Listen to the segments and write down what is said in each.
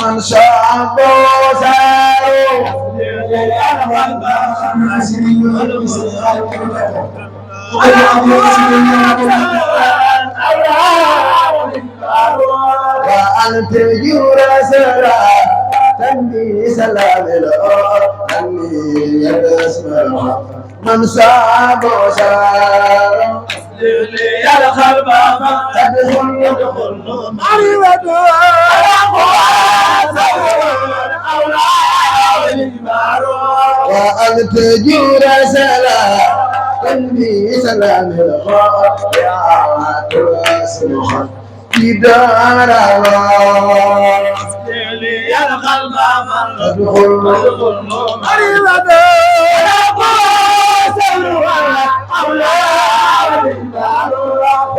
من شاء وأنت جورا سرا تنبي سلام أني يسمع من صاب وسار يا الخلق تدخل مريضة وأنت جورا سرا تنبي سلام يا تسمع في دار الله يا القلب تدخل مريضة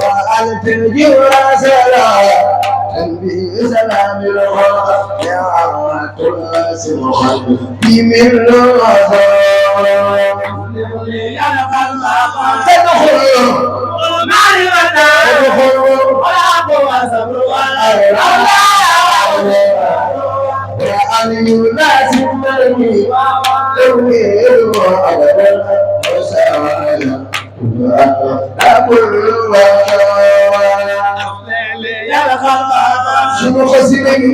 وأنت جوا سلام تنبي سلام الله يا تسمع في من يا القلب تدخل مريضة وأن يناسبني تنوير أبدا وسائل أقول يا الخلق شنو خسيبني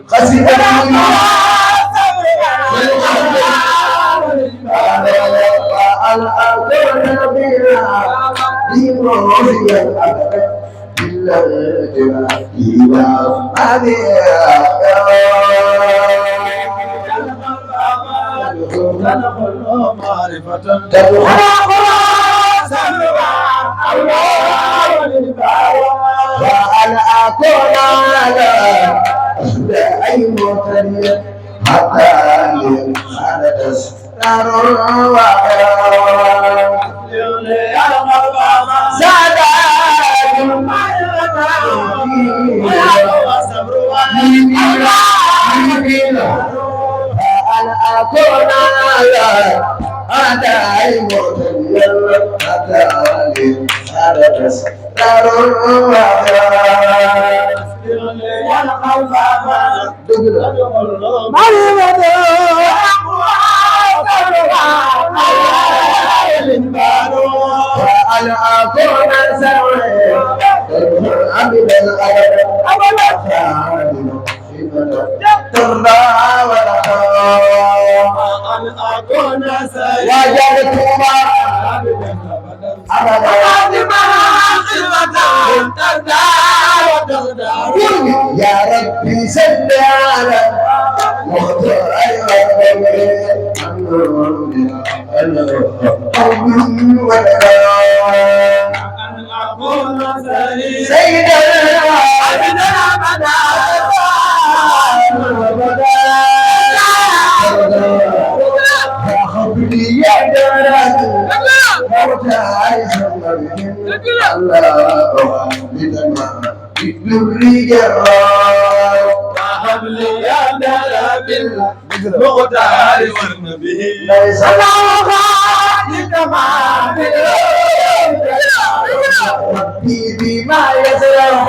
خسيبني وأن أكون بنا لموسيقى أبدا وأنا أكون على أي مطلب حتى أنا تسرع أنا أكون على أداء مطلب حتى أنا تسرع وأنا أكون سوي عبد الأبد ترضى ورخاء أن أكون سوي وجدتما أبدا يا ربي سد على مختار سيد العابدين أبدا يا خبري يا دراد موتى الله بدماء بالرجال حبلي يا دراد المختار والنبي ليس له خالق ما ربي بما يزرع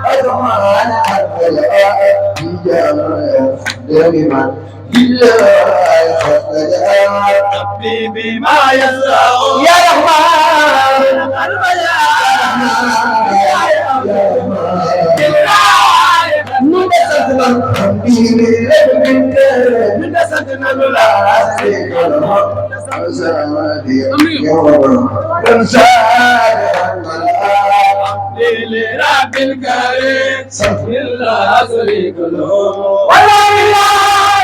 أزمان الألاء بجمال بالله ربي بما يزرع يا رحمن لرب الكريم صف الله شريك له والله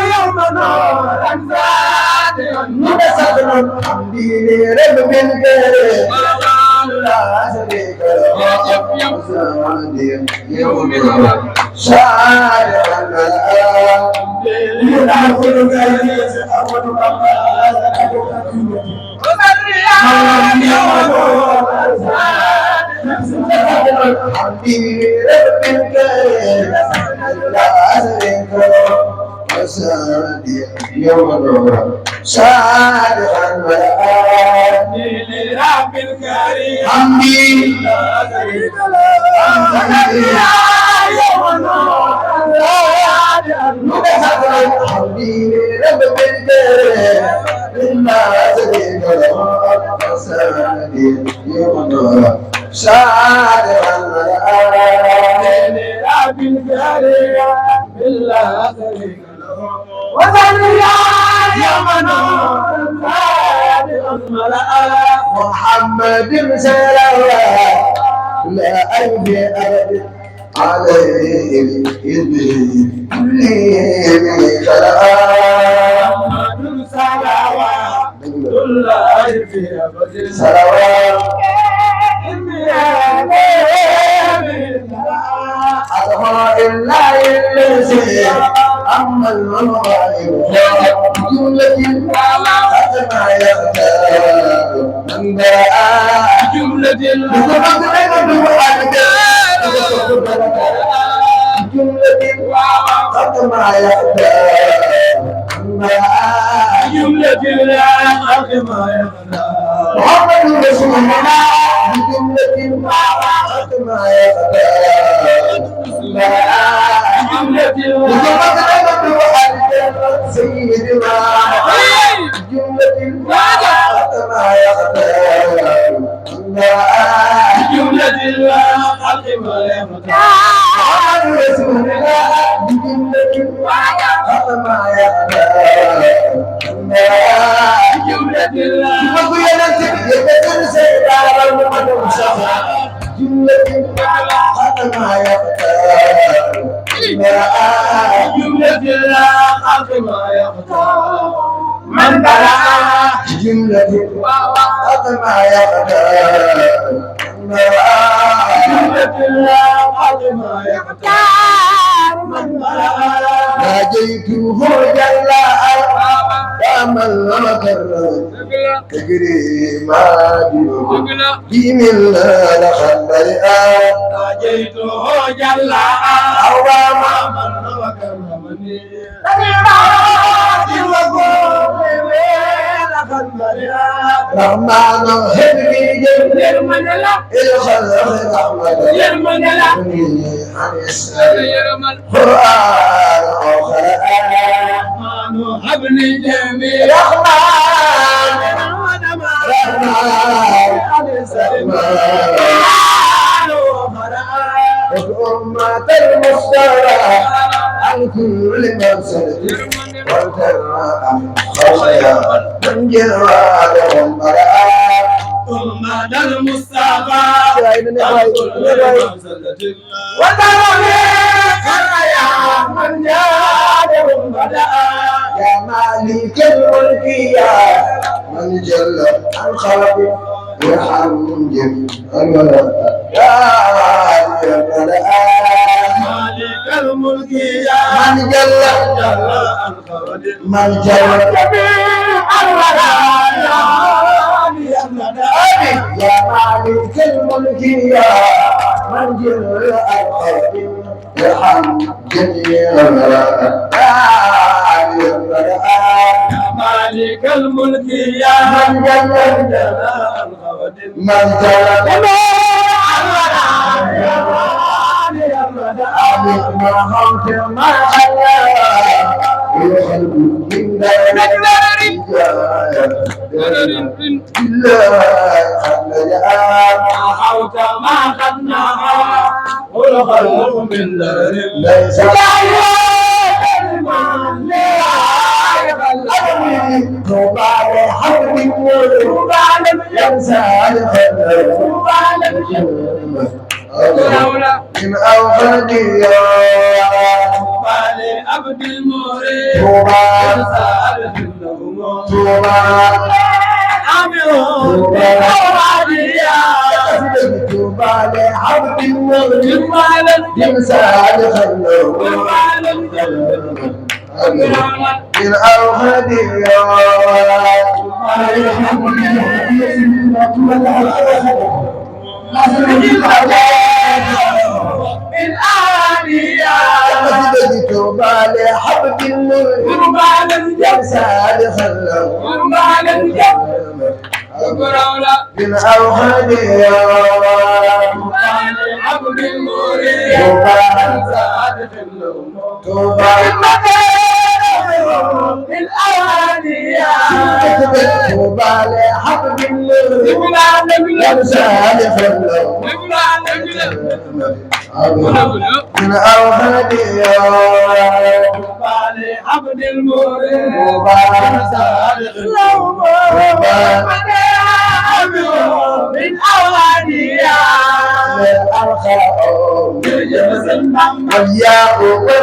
يوم نور أنزاد مدسد الحمد لرب الكريم لا شريك له يوم شاعر حبيبي رب الكريم لا أشريك له وسادي يوم النور صادقا والآني لرب الكريم حمدي لا أشريك له يوم النور حبيبي رب الكريم لا أشريك له وسادي يوم النور صادقا والآني لرب الكريم لا أشريك له وصلي يا منور محمد سلام لا أيدي أبد عليه إذن لي سلام محمد سلام الله في أبد سلام أضحى الله الذي أما المغائب جملة ما يختار من باء جملة جملة ما يختار من باء جملة ما يختار محمد رسول الله جملة ما يختار جملة سيدنا جملة ما يختار جملة الحق ما يختار رسول الله جملة ما يختار جملة جملة ما يختار جملة الحق ما يختار من بلغ جملة ما يختار جملة الحق ما يختار من بلغ ناجيته جل ومن مكر تجري ما دين الله لخلق ناجيته جل ومن مكر رحمن هدي جل الخلق رحمن يرمن عن السلام قرآن آخر رحمن هبني جميل رحمن عن السلام أمة المصطفى عن كل مفسد والكرة خشيا من جوادهم براء أمة المصطفى عن كل مفسد والكرة خشيا من جوادهم براء يا مالك الملك يا من جل عن خلقه يرحم جميع يا مالك الملك يا من جل من جل جميع الورى يا مالك الملك يا من جل يرحم جميع الورى يا مالك الملك يا من جل من جل ما خلت ما حلا يخلق من دار إلا ما حوت ما خدنا والخلق من دار ليس توبى لحرب توبى ينسى الخلق توبى من أوفدي توبى لعبد المريد توبى توبى توبى لعبد المريد ينسى الخلق من أوفدي بالي حبك المر يا سالخ اللو من أوهدي عبد المريد توبى الأوانية توبى لحبد المريد يا سالخ اللو من أوهدي توبى لحبد المريد من أوانيا الخاء والياء والراء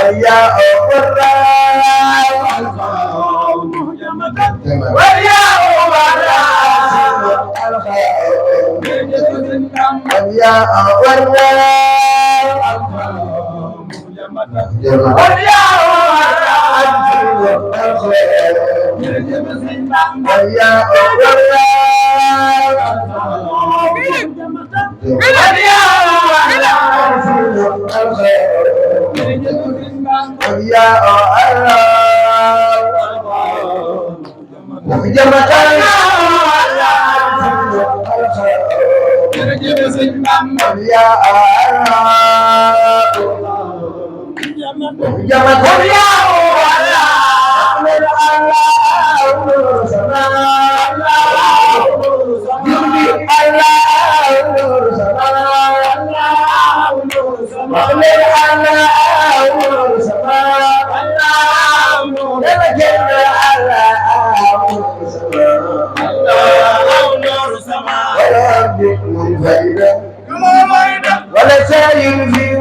والياء والراء والياء والياء والراء والياء والياء ولا ساير في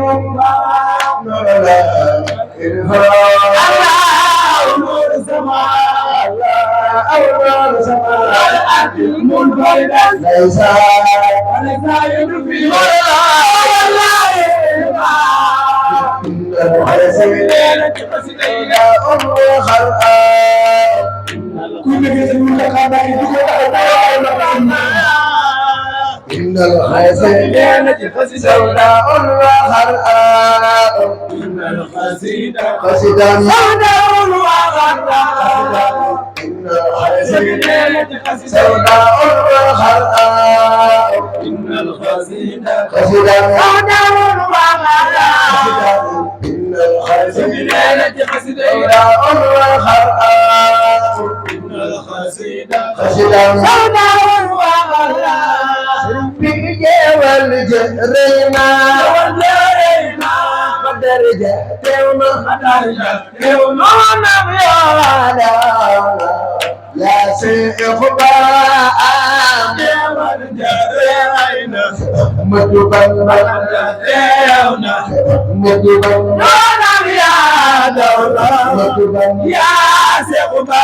نور سماء الله الأرض المنفردة ليس يدفي إن الخزينة سوداء وغراء إن الخزينة سوداء وغراء إن الخزينة سوداء وغراء إن الخزينة سوداء وغراء إن الخزينة سوداء وغراء إن الخزينة سوداء وغراء والجرينا درجة تيونا نبيانا يا سيخ باء مدبن مدبن يا سيخ باء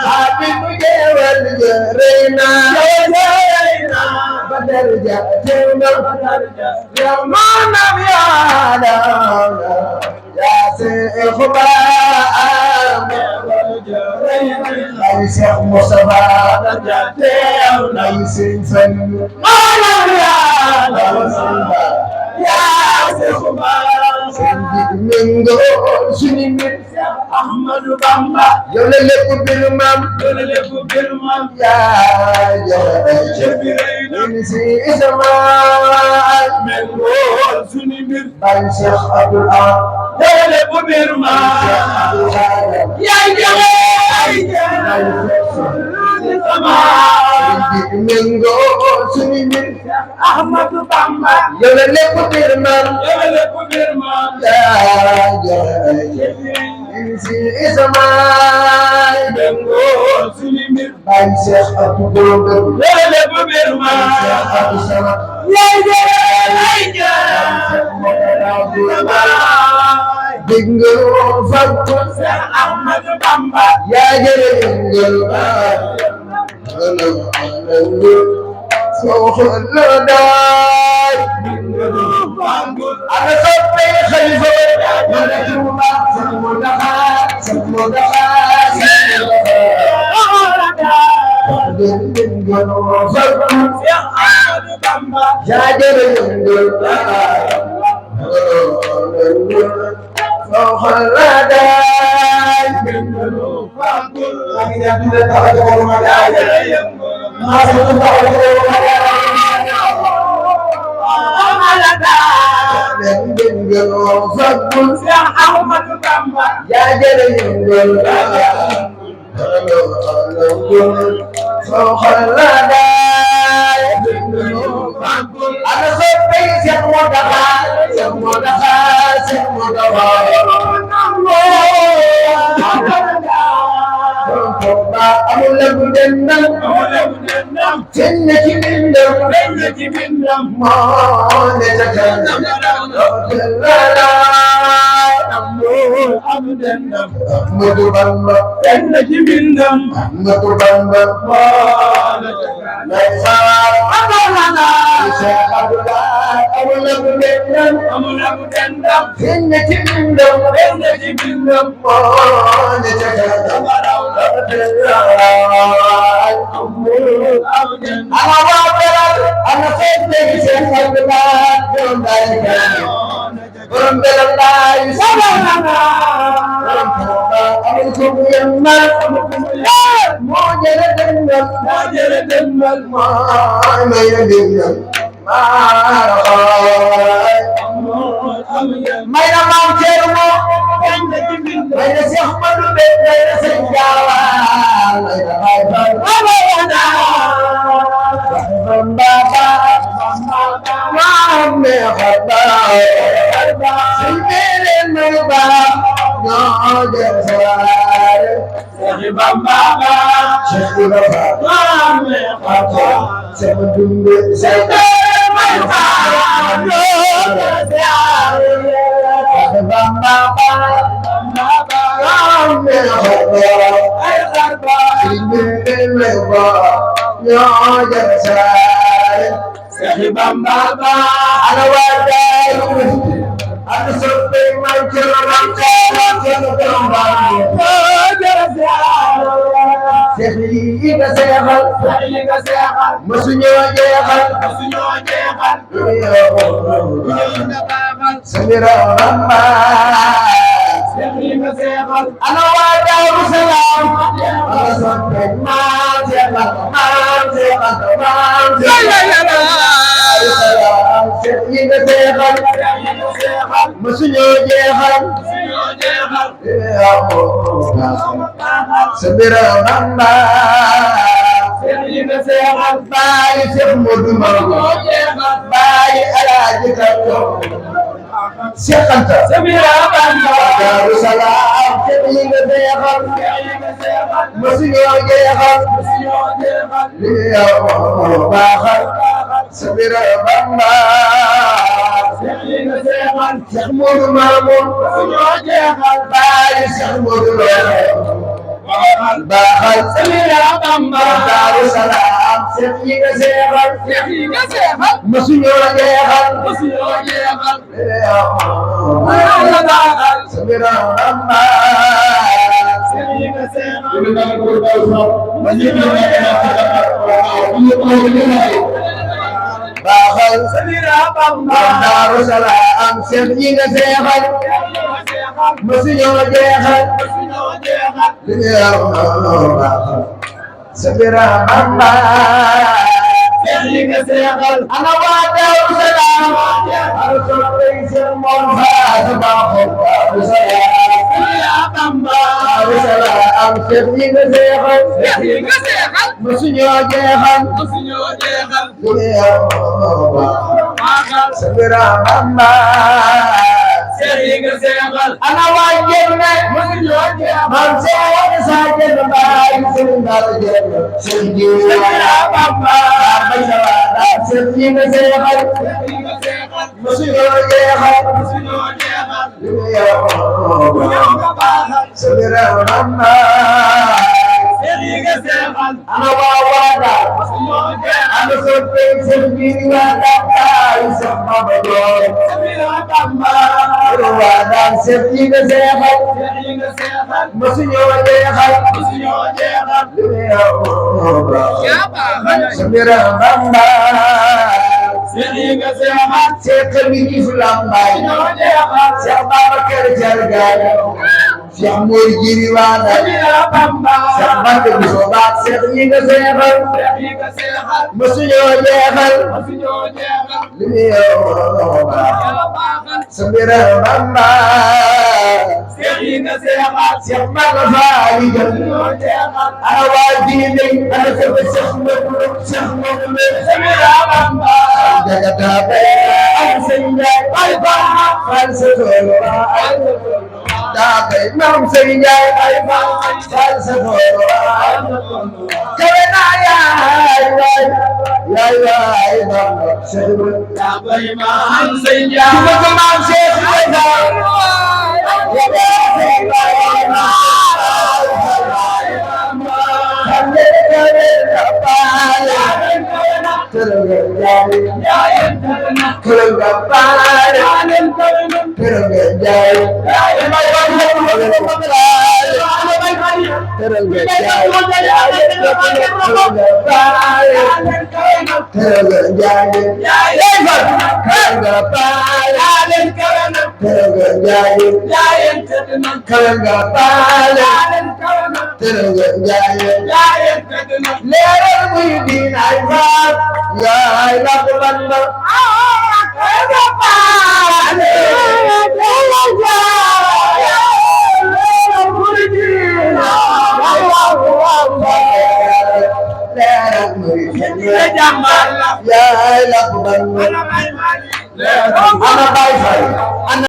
حبيب والجرينا درجة تيونا يوما نبيانا يا سيخ باء أي شيخ مصطفى أي سنفن يا شيخ باء من دون سنين أحمد بامبا يولك بالمام يا إنسي إسماعيل من دون سنين باي شيخ عبد الله يولك بالمام يا من دون سنين أحمد بامبا يولك بالمام يا إنسي إسماعيل من دون سنين باي شيخ عبد الله يولك بالمام Bingo fakku Ahmad Bamba ya jere bingo so dai bingo fakku ana soppe khalifa ya juma semoga bingo fakku Ahmad Bamba ya jere bingo ana waa Jenne man seen sajel baay sundar Jenne sunji Bamba bay sawara sunji na seexal musuñu jeexal sabira Bamba ana waa Wada ana soppe sunji Wada baay sama doon Wada sunji na seexal musuñu jeexal sabira Bamba Cheikh bi Islam Baay Cheikh Babacar Jargal Cheikh Mor Jiri Wada Cheikh Bante Bisoba Cheikh ñi nga seexal musuñu jeexal li mu yow sabira Bamba Cheikh Maga Faali Jam ana waa diine ana sama Cheikh Mor sabira Bamba Jagata am Sëriñ ay Bamba fal sa toolo daa bay mam Sëriñ ay Bamba fal sa toolo kawe naa yaay waay Bamba Sëriñ daa bay mam Sëriñ ko mam Cheikh leeral muy diin ay faat yaay la ko banda yaay la ko banda ana bay fay